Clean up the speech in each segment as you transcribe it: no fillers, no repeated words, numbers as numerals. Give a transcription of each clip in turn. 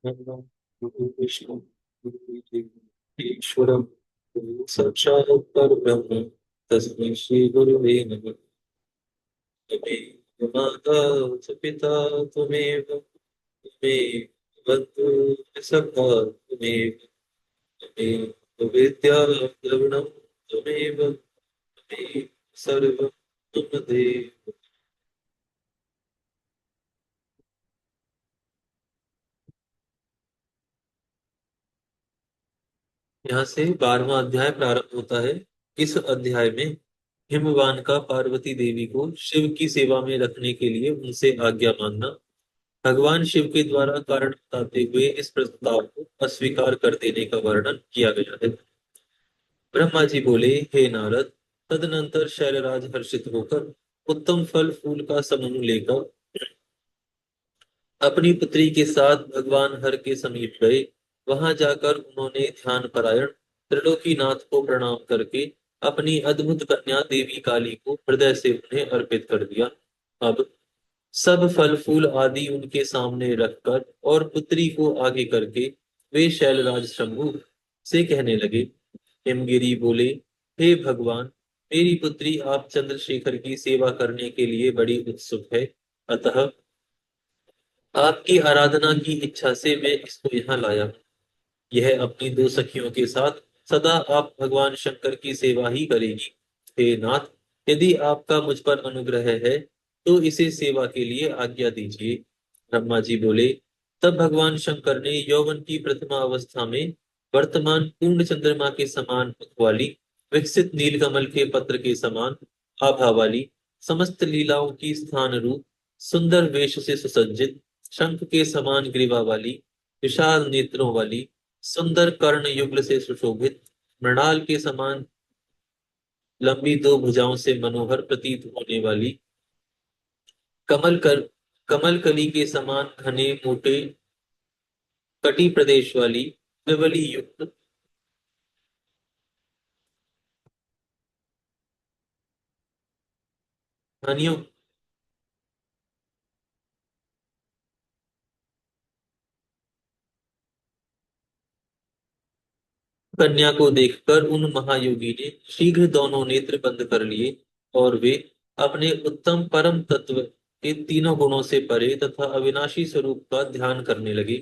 गुरु विष्णु गुरुदेव ईश्वरं गुरु साक्षात् परब्रह्म तस्मै श्री गुरुवे नमः। त्वमेव माता च पिता त्वमेव त्वमेव बन्धुः सखा त्वमेव त्वमेव विद्या द्रविणं त्वमेव त्वमेव सर्वं मम देव। यहाँ से 12वां अध्याय प्रारंभ होता है। इस अध्याय में हिमवान का पार्वती देवी को शिव की सेवा में रखने के लिए उनसे आज्ञा मांगना, भगवान शिव के द्वारा कारण बताते हुए इस प्रस्ताव को अस्वीकार कर देने का वर्णन किया गया है। ब्रह्मा जी बोले, हे नारद, तदनंतर शैलराज हर्षित होकर उत्तम फल फूल का समूह लेकर अपनी पुत्री के साथ भगवान हर के समीप गए। वहां जाकर उन्होंने ध्यान परायण त्रिलोकीनाथ को प्रणाम करके अपनी अद्भुत कन्या देवी काली को हृदय से उन्हें अर्पित कर दिया। अब सब फल फूल आदि उनके सामने रखकर और पुत्री को आगे करके वे शैलराज शंभु से कहने लगे। हिमगिरी बोले, हे भगवान, मेरी पुत्री आप चंद्रशेखर की सेवा करने के लिए बड़ी उत्सुक है। अतः आपकी आराधना की इच्छा से मैं इसको यहाँ लाया हूँ। यह अपनी दो सखियों के साथ सदा आप भगवान शंकर की सेवा ही करेगी। हे नाथ, यदि आपका मुझ पर अनुग्रह है तो इसे सेवा के लिए आज्ञा दीजिए। ब्रह्मा जी बोले, तब भगवान शंकर ने यौवन की प्रथमा अवस्था में वर्तमान पूर्ण चंद्रमा के समान मुख वाली, विकसित नीलकमल के पत्र के समान आभा वाली, समस्त लीलाओं की स्थान रूप, सुंदर वेश से सुसज्जित, शंख के समान ग्रीवा वाली, विशाल नेत्रों वाली, सुंदर कर्ण युगल से सुशोभित, मृणाल के समान लंबी दो भुजाओं से मनोहर प्रतीत होने वाली, कमल कर कमल कली के समान घने मोटे कटी प्रदेश वाली, विवली युक्त घनियों कन्या को देखकर उन महायोगी ने शीघ्र दोनों नेत्र बंद कर लिए और वे अपने उत्तम परम तत्व के तीनों गुणों से परे तथा अविनाशी स्वरूप का ध्यान करने लगे।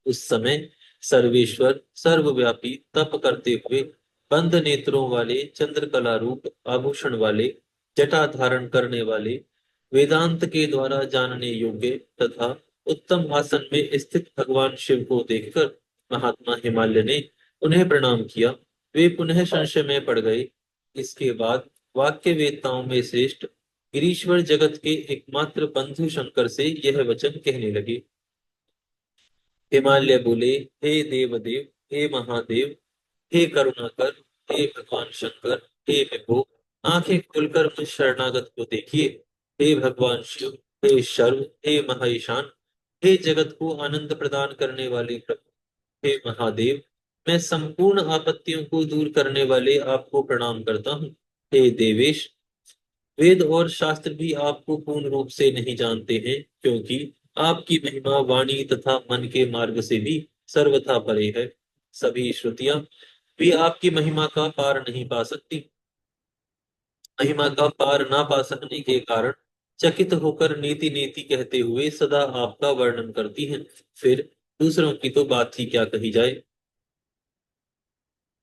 उस समय सर्वेश्वर सर्वव्यापी तप करते हुए बंद नेत्रों वाले, चंद्रकला रूप आभूषण वाले, जटा धारण करने वाले, वेदांत के द्वारा जानने योग्य तथा उत्तम आसन में स्थित भगवान शिव को देखकर महात्मा हिमालय ने उन्हें प्रणाम किया। वे पुनः संशय में पड़ गए। इसके बाद वाक्य वेत्ताओं में श्रेष्ठ गिरीश्वर जगत के एकमात्र बंधु शंकर से यह वचन कहने लगे। हिमालय बोले, हे देवदेव, हे महादेव, हे करुणाकर, हे भगवान शंकर, हे विभो, आंखें खोलकर मुझ शरणागत को देखिए। हे भगवान शिव, हे शर्व, हे महाईशान, हे जगत को आनंद प्रदान करने वाले प्रभु, हे महादेव, मैं संपूर्ण आपत्तियों को दूर करने वाले आपको प्रणाम करता हूँ। हे देवेश, वेद और शास्त्र भी आपको पूर्ण रूप से नहीं जानते हैं, क्योंकि आपकी महिमा वाणी तथा मन के मार्ग से भी सर्वथा परे है। सभी श्रुतियां भी आपकी महिमा का पार नहीं पा सकती। महिमा का पार ना पा सकने के कारण चकित होकर नीति नीति कहते हुए सदा आपका वर्णन करती हैं। फिर दूसरों की तो बात ही क्या कही जाए।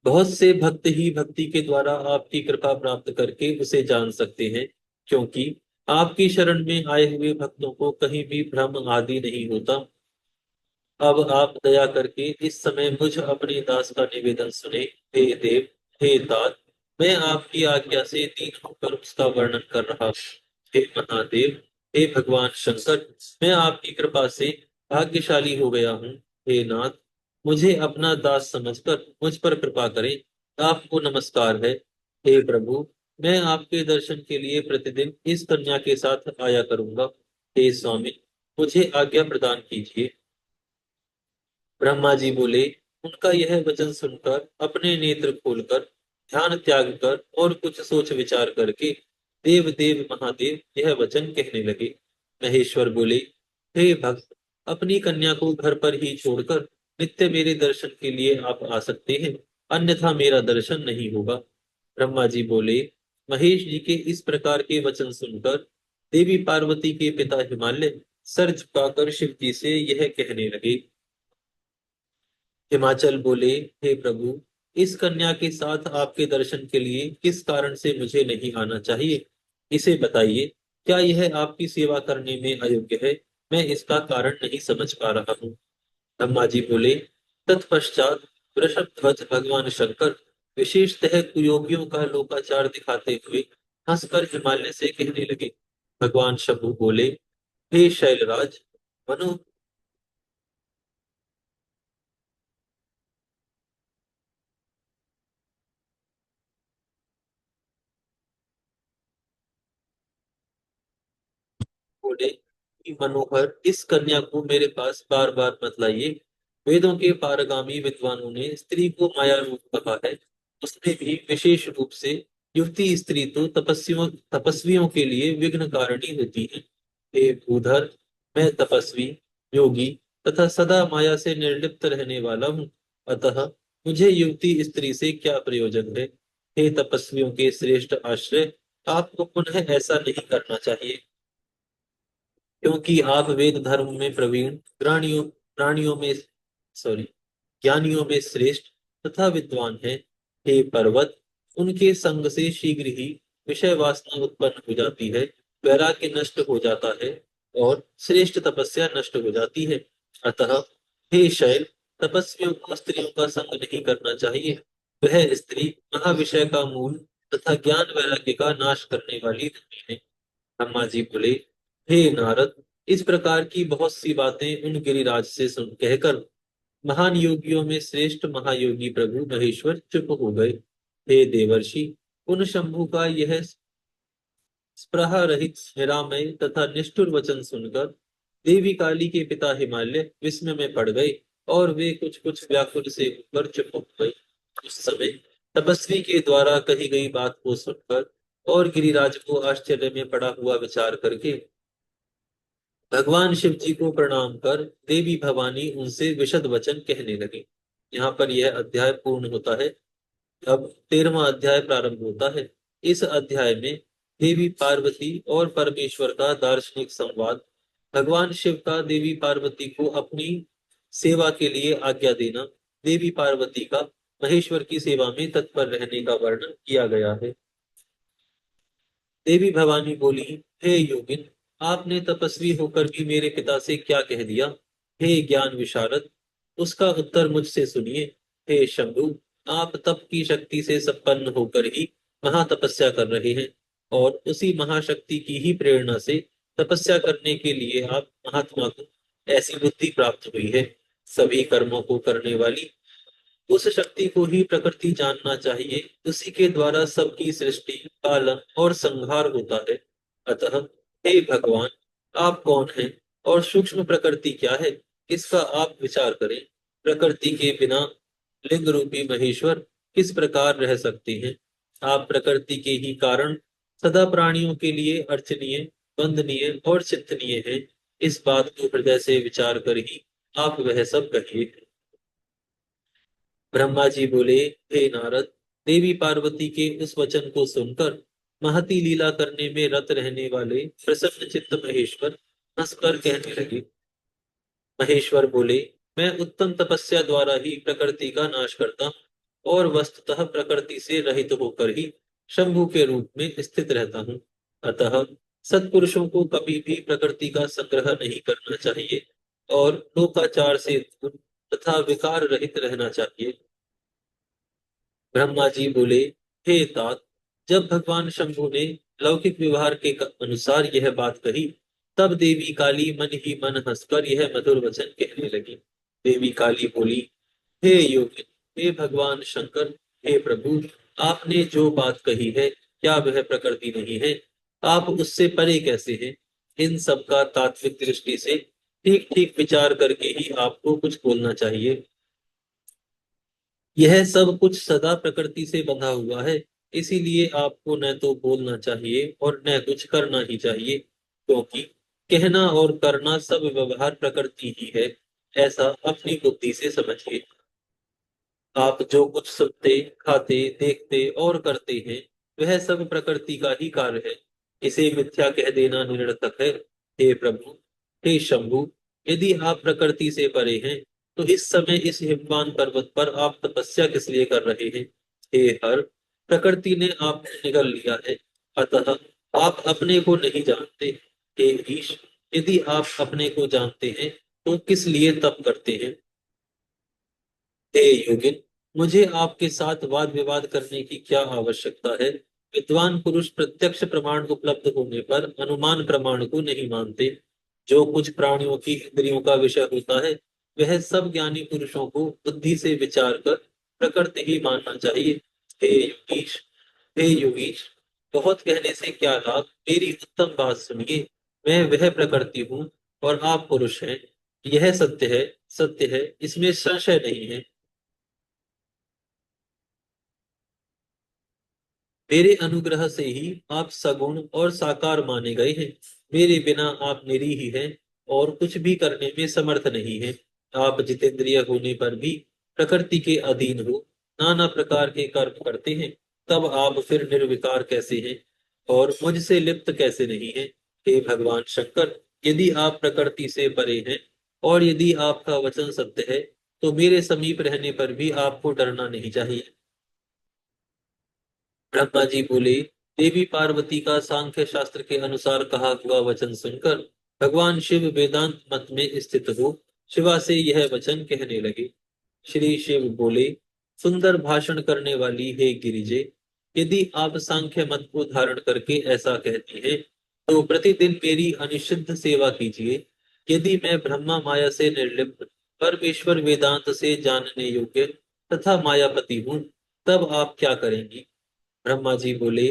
बहुत से भक्त ही भक्ति के द्वारा आपकी कृपा प्राप्त करके उसे जान सकते हैं, क्योंकि आपकी शरण में आए हुए भक्तों को कहीं भी भ्रम आदि नहीं होता। अब आप दया करके इस समय मुझ अपने दास का निवेदन सुने। हे देव, हे तात, मैं आपकी आज्ञा से दीन होकर उसका वर्णन कर रहा हूँ। हे महादेव, हे भगवान शंकर, मैं आपकी कृपा से भाग्यशाली हो गया हूँ। हे नाथ, मुझे अपना दास समझकर मुझ पर कृपा करें। आपको नमस्कार है। हे प्रभु, मैं आपके दर्शन के लिए प्रतिदिन इस कन्या के साथ आया करूंगा। हे स्वामी, मुझे आज्ञा प्रदान कीजिए। ब्रह्मा जी बोले, उनका यह वचन सुनकर अपने नेत्र खोलकर ध्यान त्याग कर और कुछ सोच विचार करके देव देव महादेव यह वचन कहने लगे। महेश्वर बोले, हे भक्त, अपनी कन्या को घर पर ही छोड़कर नित्य मेरे दर्शन के लिए आप आ सकते हैं, अन्यथा मेरा दर्शन नहीं होगा। ब्रह्मा जी बोले। महेश जी के इस प्रकार के वचन सुनकर देवी पार्वती के पिता हिमालय सर झुकाकर शिव जी से यह कहने लगे। हिमाचल बोले, हे प्रभु, इस कन्या के साथ आपके दर्शन के लिए किस कारण से मुझे नहीं आना चाहिए, इसे बताइए। क्या यह आपकी सेवा करने में अयोग्य है? मैं इसका कारण नहीं समझ पा रहा हूँ। ब्रह्मा जी बोले। तत्पश्चात वृषभध्वज भगवान शंकर विशेषतः कुयोगियों का लोकाचार दिखाते हुए हंसकर हिमालय से कहने लगे। भगवान शंभु बोले, हे शैलराज, मनु बोले कि मनोहर, इस कन्या को मेरे पास बार बार मत लाइए। वेदों के पारगामी विद्वानों ने स्त्री को माया रूप कहा है, उसमें भी विशेष रूप से युक्ति स्त्री तो तपस्वियों तपस्वियों के लिए विघ्न कारिणी होती है। हे भूधर, मैं तपस्वी, योगी तथा सदा माया से निर्लिप्त रहने वाला हूँ, अतः मुझे युक्ति स्त्री से क्या प्रयोजन है। हे तपस्वियों के श्रेष्ठ आश्रय, आपको पुनः ऐसा नहीं करना चाहिए, क्योंकि आप वेद धर्म में प्रवीण, प्राणियों प्राणियों में सॉरी ज्ञानियों में श्रेष्ठ तथा विद्वान हैं। हे पर्वत, उनके संग से शीघ्र ही विषय वासना उत्पन्न हो जाती है, वैराग्य नष्ट हो जाता है और श्रेष्ठ तपस्या नष्ट हो जाती है। अतः हे शैल, तपस्वियों को स्त्रियों का संग नहीं करना चाहिए। वह स्त्री महाविषय का मूल तथा ज्ञान वैराग्य का नाश करने वाली नहीं है। ब्रह्मा जी बोले, हे नारद, इस प्रकार की बहुत सी बातें उन गिरिराज से सुन कहकर महान योगियों में श्रेष्ठ महायोगी प्रभु महेश्वर चुप हो गए। हे देवर्षि, उन शंभु का यह स्पृहा रहित निरामय तथा निष्ठुर वचन सुनकर देवी काली के पिता हिमालय विस्मय में पड़ गए और वे कुछ कुछ व्याकुल से होकर चुप हो गए। उस समय तपस्वी के द्वारा कही गई बात को सुनकर और गिरिराज को आश्चर्य में पड़ा हुआ विचार करके भगवान शिव जी को प्रणाम कर देवी भवानी उनसे विशद वचन कहने लगी। यहाँ पर यह अध्याय पूर्ण होता है। अब 13वां अध्याय प्रारंभ होता है। इस अध्याय में देवी पार्वती और परमेश्वर का दार्शनिक संवाद, भगवान शिव का देवी पार्वती को अपनी सेवा के लिए आज्ञा देना, देवी पार्वती का महेश्वर की सेवा में तत्पर रहने का वर्णन किया गया है। देवी भवानी बोली, हे योगिन, आपने तपस्वी होकर भी मेरे पिता से क्या कह दिया? हे ज्ञान विशारद, उसका उत्तर मुझसे सुनिए। हे शंभु, आप तप की शक्ति से संपन्न होकर ही महातपस्या कर रहे हैं और उसी महाशक्ति की ही प्रेरणा से तपस्या करने के लिए आप महात्मा को ऐसी बुद्धि प्राप्त हुई है। सभी कर्मों को करने वाली उस शक्ति को ही प्रकृति जानना चाहिए, उसी के द्वारा सबकी सृष्टि, पालन और संहार होता है। अतः हे भगवान, आप कौन हैं और सूक्ष्म प्रकृति क्या है, इसका आप विचार करें। प्रकृति के बिना लिंग रूपी महेश्वर किस प्रकार रह सकते हैं? आप प्रकृति के ही कारण सदा प्राणियों के लिए अर्चनीय, वंदनीय और चिंतनीय हैं। इस बात को हृदय से विचार कर ही आप वह सब कहिए। ब्रह्मा जी बोले, हे नारद, देवी पार्वती के उस वचन को सुनकर महती लीला करने में रत रहने वाले प्रसन्न चित्त महेश्वर हंसकर कहने लगे। महेश्वर बोले, मैं उत्तम तपस्या द्वारा ही प्रकृति का नाश करता हूँ और वस्तुतः प्रकृति से रहित होकर ही शंभु के रूप में स्थित रहता हूँ। अतः सत्पुरुषों को कभी भी प्रकृति का संग्रह नहीं करना चाहिए और लोकाचार से दूर तथा विकार रहित रहना चाहिए। ब्रह्मा जी बोले, हे तात, जब भगवान शंभु ने लौकिक व्यवहार के अनुसार यह बात कही, तब देवी काली मन ही मन हंसकर यह मधुर वचन कहने लगी। देवी काली बोली, हे योगी, हे भगवान शंकर, हे प्रभु, आपने जो बात कही है, क्या वह प्रकृति नहीं है? आप उससे परे कैसे हैं? इन सब का तात्विक दृष्टि से ठीक ठीक विचार करके ही आपको कुछ बोलना चाहिए। यह सब कुछ सदा प्रकृति से बंधा हुआ है, इसीलिए आपको न तो बोलना चाहिए और न कुछ करना ही चाहिए, क्योंकि कहना और करना सब व्यवहार प्रकृति ही है, ऐसा अपनी बुद्धि से समझिए। आप जो कुछ सुनते, खाते, देखते और करते हैं, वह सब प्रकृति का ही कार्य है। इसे मिथ्या कह देना निरर्थक है। हे प्रभु, हे शंभु, यदि आप प्रकृति से परे हैं, तो इस समय इस हिमवान पर्वत पर आप तपस्या किस लिए कर रहे हैं? हे हर, प्रकृति ने आपको निगल लिया है, अतः आप अपने को नहीं जानते। हे ईश, यदि आप अपने को जानते हैं, तो किस लिए तप करते हैं? हे योगिन, मुझे आपके साथ वाद विवाद करने की क्या आवश्यकता है? विद्वान पुरुष प्रत्यक्ष प्रमाण उपलब्ध होने पर अनुमान प्रमाण को नहीं मानते। जो कुछ प्राणियों की इंद्रियों का विषय होता है, वह सब ज्ञानी पुरुषों को बुद्धि से विचार कर प्रकृति ही मानना चाहिए। हे योगीश, हे योगीश, बहुत कहने से क्या लाभ? मेरी उत्तम बात सुनिए। मैं वह प्रकृति हूँ और आप पुरुष हैं। यह सत्य है, सत्य है, इसमें संशय नहीं है। मेरे अनुग्रह से ही आप सगुण और साकार माने गए हैं। मेरे बिना आप निरी ही हैं और कुछ भी करने में समर्थ नहीं हैं। आप जितेंद्रिय होने पर भी प्रकृति के अधीन हो, नाना प्रकार के कर्म करते हैं, तब आप फिर निर्विकार कैसे हैं और मुझसे लिप्त कैसे नहीं हैं? हे भगवान शंकर, यदि आप प्रकृति से परे हैं और यदि आपका वचन सत्य है, तो मेरे समीप रहने पर भी आपको डरना नहीं चाहिए। ब्रह्मा जी बोले, देवी पार्वती का सांख्य शास्त्र के अनुसार कहा हुआ वचन सुनकर भगवान शिव वेदांत मत में स्थित हो शिवा से यह वचन कहने लगे। श्री शिव बोले, सुंदर भाषण करने वाली हे गिरिजे, यदि आप सांख्य मत को धारण करके ऐसा कहती हैं, तो प्रतिदिन मेरी अनिषिद्ध सेवा कीजिए। यदि मैं ब्रह्मा माया से निर्लिप्त परमेश्वर वेदांत से जानने योग्य तथा मायापति हूँ, तब आप क्या करेंगी? ब्रह्मा जी बोले,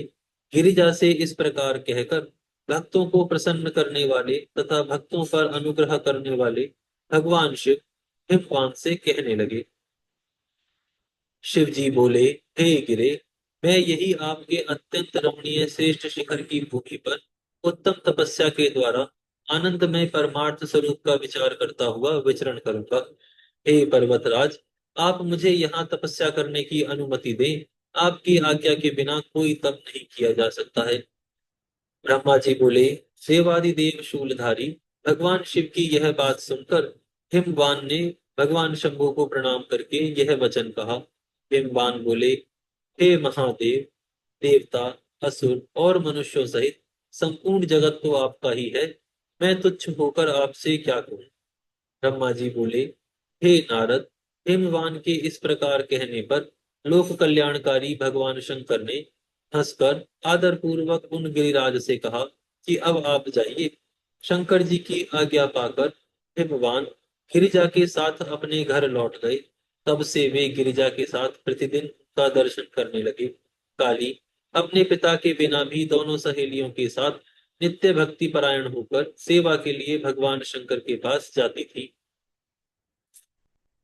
गिरिजा से इस प्रकार कहकर भक्तों को प्रसन्न करने वाले तथा भक्तों पर अनुग्रह करने वाले भगवान शिव हिमवान से कहने लगे। शिव जी बोले, हे गिरे, मैं यही आपके अत्यंत रमणीय श्रेष्ठ शिखर की भूमि पर उत्तम तपस्या के द्वारा आनंदमय परमार्थ स्वरूप का विचार करता हुआ विचरण करूंगा। हे पर्वतराज, आप मुझे यहाँ तपस्या करने की अनुमति दें। आपकी आज्ञा के बिना कोई तप नहीं किया जा सकता है। ब्रह्मा जी बोले, देवादि देव शूलधारी, भगवान शिव की यह बात सुनकर हिमवान ने भगवान शंभु को प्रणाम करके यह वचन कहा। हिमवान बोले, हे महादेव, देवता, असुर और मनुष्यों सहित संपूर्ण जगत तो आपका ही है। मैं तुच्छ होकर आपसे क्या कहूँ? ब्रह्मा जी बोले, हे नारद, हिमवान के इस प्रकार कहने पर लोक कल्याणकारी भगवान शंकर ने हंसकर आदर पूर्वक उन गिरिराज से कहा कि अब आप जाइए। शंकर जी की आज्ञा पाकर हिमवान गिरिजा के साथ अपने घर लौट गए। तब से वे गिरिजा के साथ प्रतिदिन का दर्शन करने लगे। काली अपने पिता के बिना भी दोनों सहेलियों के साथ नित्य भक्ति परायण होकर सेवा के लिए भगवान शंकर के पास जाती थी।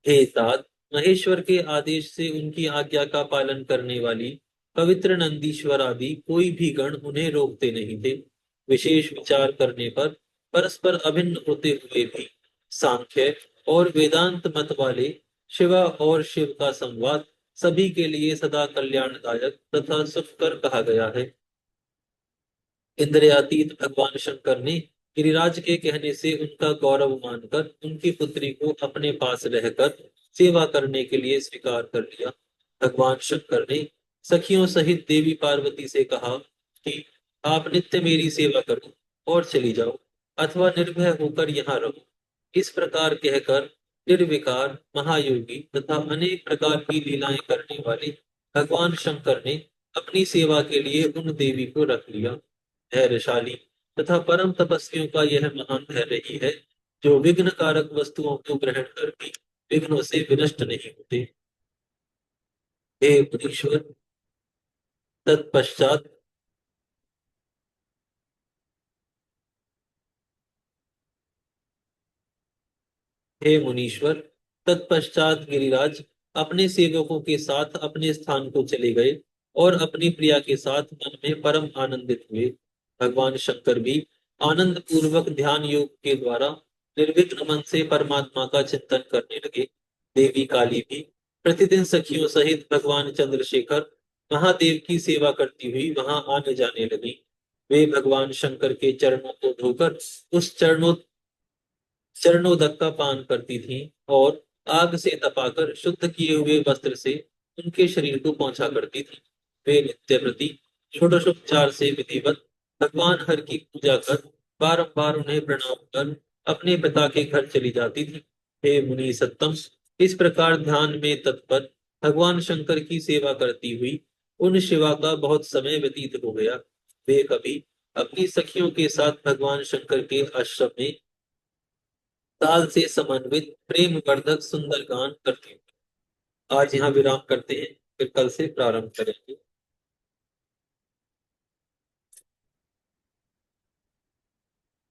हे तात, महेश्वर के आदेश से उनकी आज्ञा का पालन करने वाली पवित्र नंदीश्वर आदि कोई भी गण उन्हें रोकते नहीं थे। विशेष विचार करने पर परस्पर अभिन्न होते हुए भी सांख्य और वेदांत मत वाले शिवा और शिव का संवाद सभी के लिए सदा कल्याणदायक तथा सुखकर कहा गया है। इंद्रियातीत भगवान शंकर ने गिरिराज के कहने से उनका गौरव मानकर उनकी पुत्री को अपने पास रहकर सेवा करने के लिए स्वीकार कर लिया। भगवान शंकर ने सखियों सहित देवी पार्वती से कहा कि आप नित्य मेरी सेवा करो और चली जाओ, अथवा निर्भय होकर यहाँ रहो। इस प्रकार कहकर निर्विकार, महायोगी तथा अनेक प्रकार की लीलाएं करने वाले भगवान शंकर ने अपनी सेवा के लिए उन देवी को रख लिया। धैर्यशाली तथा परम तपस्वियों का यह महान धैर्य ही है, जो विघ्न कारक वस्तुओं को ग्रहण कर भी विघ्नों से विनष्ट नहीं होते। हे मुनीश्वर, तत्पश्चात हे मुनीश्वर, तत्पश्चात गिरिराज अपने सेवकों के साथ अपने स्थान को चले गए और अपनी प्रिया के साथ मन में परम आनंदित हुए। भगवान शंकर भी आनंद पूर्वक ध्यान योग के द्वारा निर्विघ्न मन से परमात्मा का चिंतन करने लगे। देवी काली भी प्रतिदिन सखियों सहित भगवान चंद्रशेखर महादेव की सेवा करती हुई वहां आने जाने लगी। वे भगवान शंकर के चरणों को धोकर उस चरणोदक का पान करती थीं और आग से तपाकर शुद्ध किए हुए वस्त्र से उनके शरीर को पोंछा करती थीं। वे नित्य प्रति षोडशोपचार से विधिवत भगवान हर की पूजा कर बारंबार उन्हें प्रणाम कर अपने पिता के घर चली जाती थी। हे मुनि सत्तम, इस प्रकार ध्यान में तत्पर भगवान शंकर की सेवा करती हुई उन शिवा का बहुत समय व्यतीत हो गया। वे कभी अपनी सखियों के साथ भगवान शंकर के आश्रम में ताल से समन्वित प्रेम वर्धक सुंदर गान करती हूँ। आज यहाँ विराम करते हैं, फिर कल से प्रारंभ करेंगे।